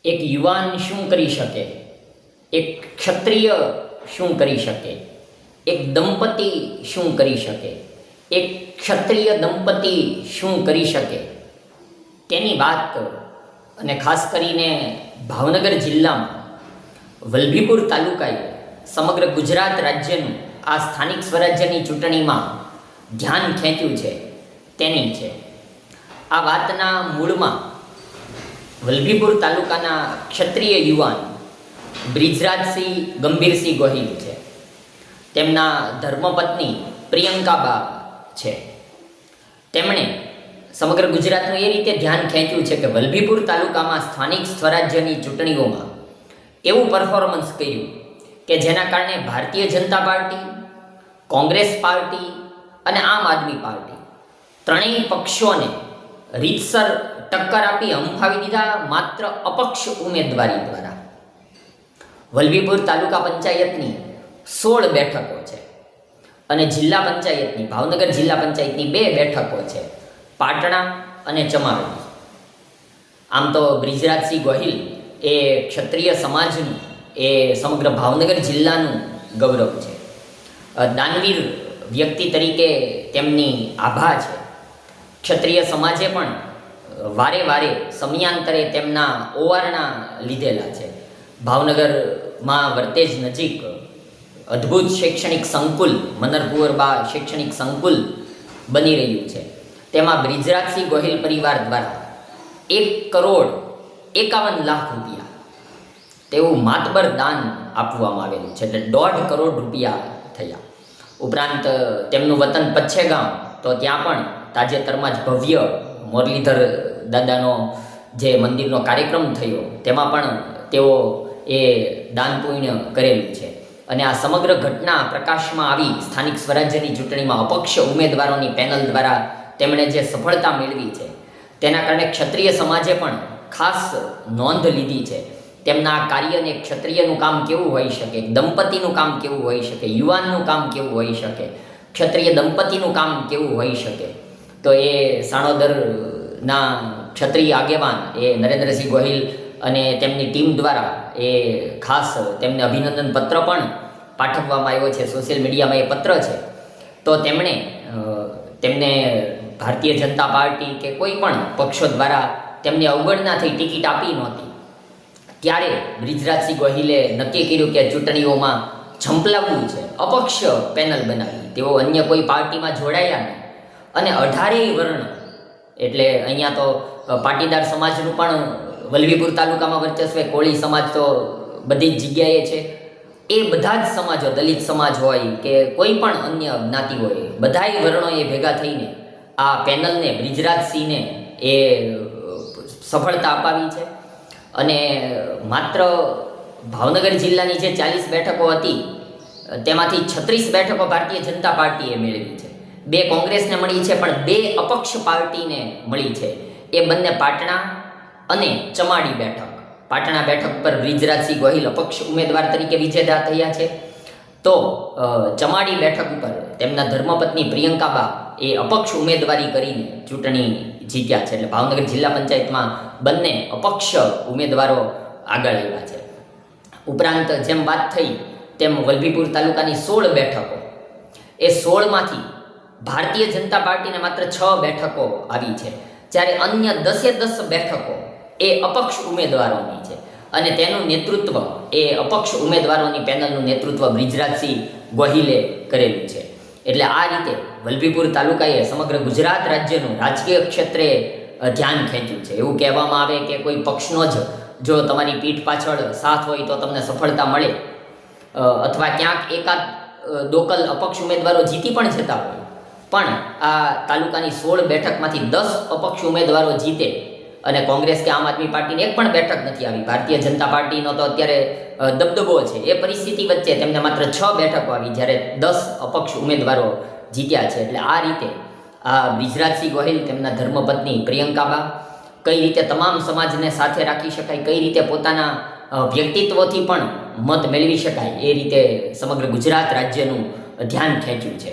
એક યુવાન શું કરી શકે, એક ક્ષત્રિય શું કરી શકે, એક દંપતી શું કરી શકે, એક ક્ષત્રિય દંપતી શું કરી શકે તેની વાત અને ખાસ કરીને ભાવનગર જિલ્લામાં વલભીપુર તાલુકાએ સમગ્ર ગુજરાત રાજ્યનું આ સ્થાનિક સ્વરાજ્યની ચૂંટણીમાં ધ્યાન ખેંચ્યું છે તેની છે. આ વાતના મૂળમાં વલભીપુર તાલુકાના ક્ષત્રિય યુવાન બ્રિજરાજસિંહ ગંભીરસિંહ ગોહિલ છે. તેમના ધર્મપત્ની પ્રિયંકાબા છે. તેમણે સમગ્ર ગુજરાતનું એ રીતે ધ્યાન ખેંચ્યું છે કે વલભીપુર તાલુકામાં સ્થાનિક સ્વરાજ્યની ચૂંટણીઓમાં એવું પરફોર્મન્સ કર્યું કે જેના કારણે ભારતીય જનતા પાર્ટી, કોંગ્રેસ પાર્ટી અને આમ આદમી પાર્ટી ત્રણેય પક્ષોને રીતસર ટક્કર આપી હંફાવી દીધા માત્ર અપક્ષ ઉમેદવારી દ્વારા. વલભીપુર તાલુકા પંચાયતની 16 બેઠકો છે અને જિલ્લા પંચાયતની ભાવનગર જિલ્લા પંચાયતની 2 બેઠકો છે, પાટણા અને ચમારડી. આમ તો બ્રિજરાજસિંહ ગોહિલ એ ક્ષત્રિય સમાજનું, એ સમગ્ર ભાવનગર જિલ્લાનું ગૌરવ છે. દાનવીર વ્યક્તિ તરીકે તેમની આભા છે. ક્ષત્રિય સમાજે પણ વારે વારે સમયાંતરે તેમના ઓવારણા લીધેલા છે. ભાવનગરમાં વર્તેજ નજીક અદ્ભુત શૈક્ષણિક સંકુલ મનરકુંવરબા શૈક્ષણિક સંકુલ બની રહ્યું છે. તેમાં બ્રિજરાજસિંહ ગોહિલ પરિવાર દ્વારા 1,51,00,000 રૂપિયા તેવું માતબર દાન આપવામાં આવેલું છે, એટલે 1.5 કરોડ રૂપિયા થયા. ઉપરાંત તેમનું વતન પચ્છેગામ, તો ત્યાં પણ તાજેતરમાં જ ભવ્ય મુરલીધર દાદાનો જે મંદિરનો કાર્યક્રમ થયો તેમાં પણ તેઓ એ દાન પુણ્ય કરેલું છે. અને આ સમગ્ર ઘટના પ્રકાશમાં આવી સ્થાનિક સ્વરાજ્યની ચૂંટણીમાં અપક્ષ ઉમેદવારોની પેનલ દ્વારા તેમણે જે સફળતા મેળવી છે તેના કારણે ક્ષત્રિય સમાજે પણ ખાસ નોંધ લીધી છે. તેમના કાર્યને ક્ષત્રિયનું કામ કેવું હોઈ શકે, દંપતીનું કામ કેવું હોઈ શકે, યુવાનનું કામ કેવું હોઈ શકે, ક્ષત્રિય દંપતીનું કામ કેવું હોઈ શકે. તો એ સાણોદરના ક્ષત્રિય આગેવાન એ નરેન્દ્રસિંહ ગોહિલ અને તેમની ટીમ દ્વારા એ ખાસ તેમને અભિનંદન પત્ર પણ પાઠવવામાં આવ્યો છે. સોશિયલ મીડિયામાં એ પત્ર છે. તો તેમને ભારતીય જનતા પાર્ટી કે કોઈ પણ પક્ષો દ્વારા તેમને અવગણના થઈ ટિકિટ આપી નહોતી. ત્યારે બ્રિજરાજસિંહ ગોહિલે નક્કી કર્યું કે ચૂંટણીઓમાં ઝંપલાવવું છે, અપક્ષ પેનલ બનાવી. તેઓ અન્ય કોઈ પાર્ટીમાં જોડાયા નહીં અને 18 વર્ણ, એટલે અહીંયા તો પાટીદાર સમાજનું પણ વલભીપુર તાલુકામાં વર્ચસ્વ, કોળી સમાજ તો બધી જ જગ્યાએ છે. એ બધા જ સમાજો, દલિત સમાજ હોય કે કોઈ પણ અન્ય જ્ઞાતિ હોય, બધાય વર્ણોએ ભેગા થઈને આ પેનલને, બ્રિજરાજસિંહને એ સફળતા અપાવી છે. અને માત્ર ભાવનગર જિલ્લાની જે 40 બેઠકો હતી તેમાંથી 36 બેઠકો ભારતીય જનતા પાર્ટીએ મેળવી છે, 2 કોંગ્રેસને મળી છે, પણ 2 અપક્ષ પાર્ટીને મળી છે. એ બંને પાટણા અને ચમાડી બેઠક. પાટણા બેઠક પર બ્રિજરાજસિંહ ગોહિલ અપક્ષ ઉમેદવાર તરીકે વિજેતા થયા છે. તો ચમાડી બેઠક ઉપર તેમના ધર્મપત્ની પ્રિયંકાબા એ અપક્ષ ઉમેદવારી કરીને ચૂંટણી જીત્યા છે. એટલે ભાવનગર જિલ્લા પંચાયતમાં બંને અપક્ષ ઉમેદવારો આગળ આવ્યા છે. ઉપરાંત જેમ વાત થઈ તેમ વલભીપુર તાલુકાની 16 બેઠકો, એ 16માંથી ભારતીય જનતા પાર્ટીને માત્ર 6 બેઠકો આવી છે, જ્યારે અન્ય 10 બેઠકો એ અપક્ષ ઉમેદવારોની છે. અને તેનું નેતૃત્વ, એ અપક્ષ ઉમેદવારોની પેનલનું નેતૃત્વ બ્રિજરાજસિંહ ગોહિલે કરેલું છે. એટલે આ રીતે વલભીપુર તાલુકાએ સમગ્ર ગુજરાત રાજ્યનું રાજકીય ક્ષેત્રે ધ્યાન ખેંચ્યું છે. એવું કહેવામાં આવે કે કોઈ પક્ષનો જ જો તમારી પીઠ પાછળ સાથ હોય તો તમને સફળતા મળે, અથવા ક્યાંક એકાદ દોકલ અપક્ષ ઉમેદવારો જીતી પણ જતા હોય, પણ આ તાલુકાની 16 બેઠકમાંથી 10 અપક્ષ ઉમેદવારો જીતે અને કોંગ્રેસ કે આમ આદમી પાર્ટીને એક પણ બેઠક નથી આવી. ભારતીય જનતા પાર્ટીનો તો અત્યારે દબદબો છે. એ પરિસ્થિતિ વચ્ચે તેમને માત્ર 6 બેઠકો આવી, જ્યારે 10 અપક્ષ ઉમેદવારો જીત્યા છે. એટલે આ રીતે આ બ્રિજરાજસિંહ ગોહિલ, તેમના ધર્મપત્ની પ્રિયંકાબા કઈ રીતે તમામ સમાજને સાથે રાખી શકાય, કઈ રીતે પોતાના વ્યક્તિત્વથી પણ મત મેળવી શકાય, એ રીતે સમગ્ર ગુજરાત રાજ્યનું ધ્યાન ખેંચ્યું છે.